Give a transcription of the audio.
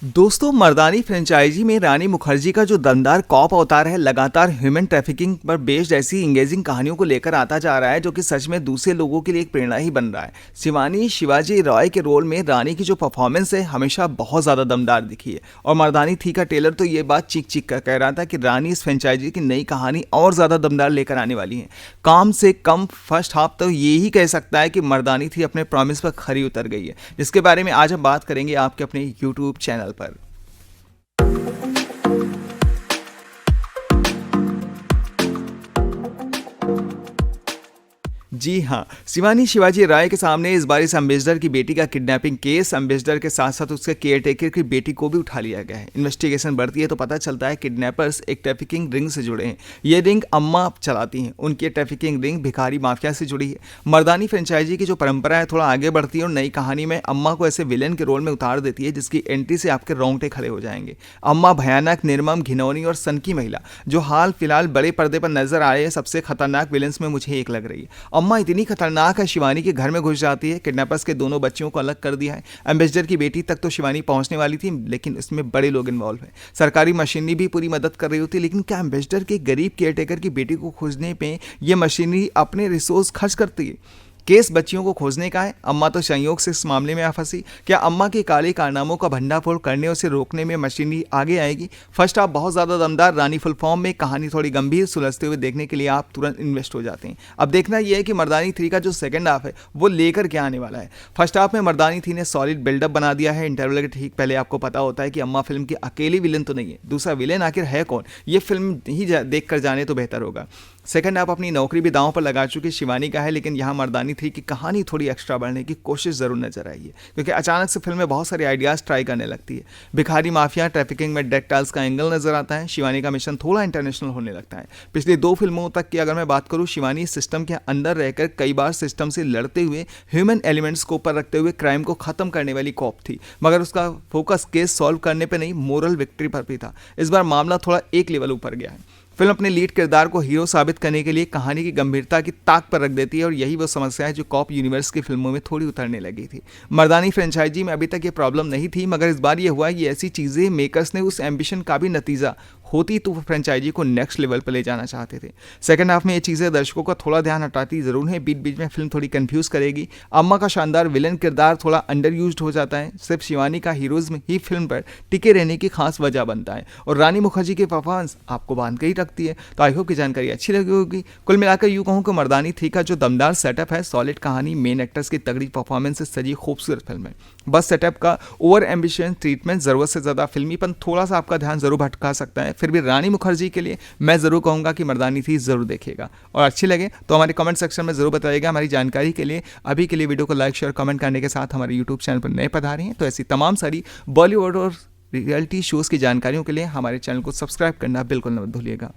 दोस्तों, मर्दानी फ्रेंचाइजी में रानी मुखर्जी का जो दमदार कॉप अवतार है, लगातार ह्यूमन ट्रैफिकिंग पर बेस्ड ऐसी इंगेजिंग कहानियों को लेकर आता जा रहा है, जो कि सच में दूसरे लोगों के लिए एक प्रेरणा ही बन रहा है। शिवानी शिवाजी रॉय के रोल में रानी की जो परफॉर्मेंस है, हमेशा बहुत ज़्यादा दमदार दिखी है। और मर्दानी थी का ट्रेलर तो ये बात चीख चीख कर कह रहा था कि रानी इस फ्रेंचाइजी की नई कहानी और ज़्यादा दमदार लेकर आने वाली है। कम से कम फर्स्ट हाफ तो ये ही कह सकता है कि मर्दानी थी अपने प्रॉमिस पर खरी उतर गई है, जिसके बारे में आज हम बात करेंगे आपके अपने यूट्यूब चैनल पर। जी हाँ, शिवानी शिवाजी राय के सामने इस बार इस एम्बेसडर की बेटी का किडनैपिंग केस, एम्बेसडर के साथ साथ उसके केयरटेकर की बेटी को भी उठा लिया गया है। इन्वेस्टिगेशन बढ़ती है तो पता चलता है किडनैपर्स एक ट्रैफिकिंग रिंग से जुड़े हैं। ये रिंग अम्मा चलाती हैं। उनकी ट्रैफिकिंग रिंग भिखारी माफिया से जुड़ी है। मर्दानी फ्रेंचाइजी की जो परंपरा है थोड़ा आगे बढ़ती है और नई कहानी में अम्मा को ऐसे विलेन के रोल में उतार देती है जिसकी एंट्री से आपके रोंगटे खड़े हो जाएंगे। अम्मा भयानक, निर्मम, घिनौनी और सनकी महिला जो हाल फिलहाल बड़े पर्दे पर नजर आ रहे हैं सबसे खतरनाक विलेंस में मुझे एक लग रही है। अम्मा इतनी खतरनाक है, शिवानी के घर में घुस जाती है, किडनैपर्स के दोनों बच्चियों को अलग कर दिया है। एम्बेसडर की बेटी तक तो शिवानी पहुंचने वाली थी, लेकिन इसमें बड़े लोग इन्वॉल्व हैं। सरकारी मशीनरी भी पूरी मदद कर रही होती, लेकिन क्या एम्बेसडर के गरीब केयरटेकर की बेटी को खोजने पे ये मशीनरी अपने रिसोर्स खर्च करती है? केस बच्चियों को खोजने का है। अम्मा तो संयोग से इस मामले में आ फंसी। क्या अम्मा के काले कारनामों का भंडाफोड़ करने और उसे रोकने में मशीनरी आगे आएगी? फर्स्ट हाफ बहुत ज़्यादा दमदार, रानी फुल फॉर्म में, कहानी थोड़ी गंभीर, सुलझते हुए देखने के लिए आप तुरंत इन्वेस्ट हो जाते हैं। अब देखना यह है कि मर्दानी 3 का जो सेकंड हाफ है वो लेकर क्या आने वाला है। फर्स्ट हाफ में मर्दानी 3 ने सॉलिड बिल्डअप बना दिया है। इंटरवल के ठीक पहले आपको पता होता है कि अम्मा फिल्म की अकेली विलेन तो नहीं है। दूसरा विलेन आखिर है कौन, ये फिल्म ही देख कर जाने तो बेहतर होगा। सेकंड हाफ अपनी नौकरी भी दांव पर लगा चुकी शिवानी का है, लेकिन यहाँ मर्दानी 3 की कहानी थोड़ी एक्स्ट्रा बढ़ने की कोशिश जरूर नजर आई है, क्योंकि अचानक से फिल्म में बहुत सारे आइडियाज ट्राई करने लगती है। भिखारी माफिया, ट्रैफिकिंग में डेक्टाइल्स का एंगल नजर आता है। शिवानी का मिशन थोड़ा इंटरनेशनल होने लगता है। पिछली 2 फिल्मों तक की अगर मैं बात करूँ, शिवानी सिस्टम के अंदर रहकर कई बार सिस्टम से लड़ते हुए, ह्यूमन एलिमेंट्स को ऊपर रखते हुए क्राइम को खत्म करने वाली कॉप थी, मगर उसका फोकस केस सॉल्व करने पर नहीं, मोरल विक्ट्री पर भी था। इस बार मामला थोड़ा एक लेवल ऊपर गया है। फिल्म अपने लीड किरदार को हीरो साबित करने के लिए कहानी की गंभीरता की ताक पर रख देती है, और यही वो समस्या है जो कॉप यूनिवर्स की फिल्मों में थोड़ी उतरने लगी थी। मर्दानी फ्रेंचाइजी में अभी तक ये प्रॉब्लम नहीं थी, मगर इस बार ये हुआ कि ऐसी चीज़ें मेकर्स ने उस एम्बिशन का भी नतीजा होती तो फ्रेंचाइजी को नेक्स्ट लेवल पर ले जाना चाहते थे। सेकंड हाफ में ये चीज़ें दर्शकों का थोड़ा ध्यान हटाती जरूर है। बीच बीच में फिल्म थोड़ी कंफ्यूज करेगी। अम्मा का शानदार विलन किरदार थोड़ा अंडर यूज्ड हो जाता है। सिर्फ शिवानी का हीरोइज्म ही फिल्म पर टिके रहने की खास वजह बनता है, और रानी मुखर्जी की परफॉर्मेंस आपको बांध के ही रखती है। तो आई होप की जानकारी अच्छी लगी होगी। कुल मिलाकर यूँ कहूँ कि मर्दानी 3 का जो दमदार सेटअप है, सॉलिड कहानी, मेन एक्टर्स की तगड़ी परफॉर्मेंस से सजी खूबसूरत फिल्म है। बस सेटअप का ओवर एम्बिशियस ट्रीटमेंट, जरूरत से ज़्यादा फिल्मीपन थोड़ा सा आपका ध्यान जरूर भटका सकता है। फिर भी रानी मुखर्जी के लिए मैं जरूर कहूँगा कि मर्दानी 3 जरूर देखिएगा, और अच्छी लगे तो हमारे कमेंट सेक्शन में जरूर बताइएगा। हमारी जानकारी के लिए अभी के लिए वीडियो को लाइक, शेयर, कमेंट करने के साथ हमारे यूट्यूब चैनल पर नए पधारे हैं तो ऐसी तमाम सारी बॉलीवुड और रियलिटी शोज़ की जानकारियों के लिए हमारे चैनल को सब्सक्राइब करना बिल्कुल न भूलिएगा।